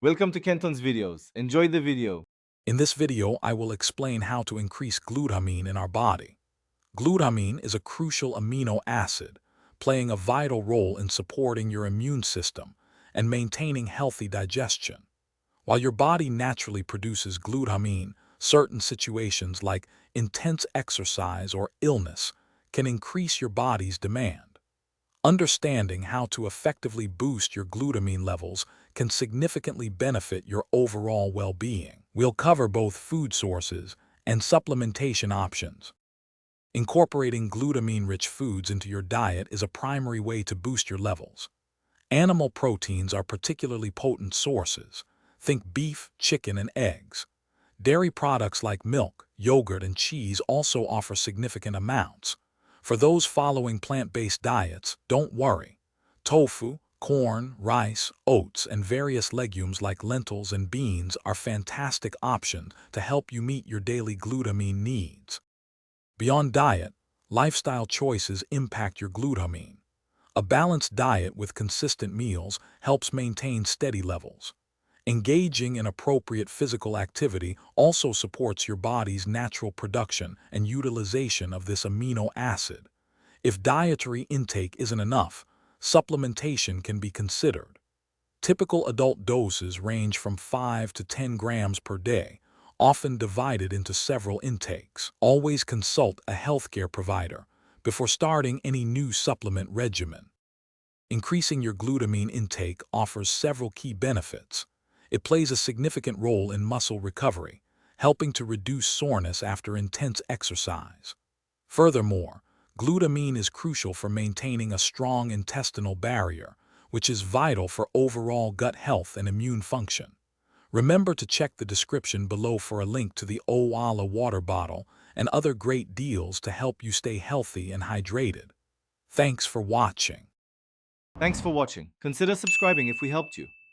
Welcome to Kenton's videos. Enjoy the video. In this video, I will explain how to increase glutamine in our body. Glutamine is a crucial amino acid, playing a vital role in supporting your immune system and maintaining healthy digestion. While your body naturally produces glutamine, certain situations like intense exercise or illness can increase your body's demand. Understanding how to effectively boost your glutamine levels can significantly benefit your overall well-being. We'll cover both food sources and supplementation options. Incorporating glutamine-rich foods into your diet is a primary way to boost your levels. Animal proteins are particularly potent sources. Think beef, chicken, and eggs. Dairy products like milk, yogurt, and cheese also offer significant amounts. For those following plant-based diets, don't worry. Tofu, corn, rice, oats, and various legumes like lentils and beans are fantastic options to help you meet your daily glutamine needs. Beyond diet, lifestyle choices impact your glutamine. A balanced diet with consistent meals helps maintain steady levels. Engaging in appropriate physical activity also supports your body's natural production and utilization of this amino acid. If dietary intake isn't enough, supplementation can be considered. Typical adult doses range from 5 to 10 grams per day, often divided into several intakes. Always consult a healthcare provider before starting any new supplement regimen. Increasing your glutamine intake offers several key benefits. It plays a significant role in muscle recovery, helping to reduce soreness after intense exercise. Furthermore, glutamine is crucial for maintaining a strong intestinal barrier, which is vital for overall gut health and immune function. Remember to check the description below for a link to the Owala water bottle and other great deals to help you stay healthy and hydrated. Thanks for watching. Thanks for watching. Consider subscribing if we helped you.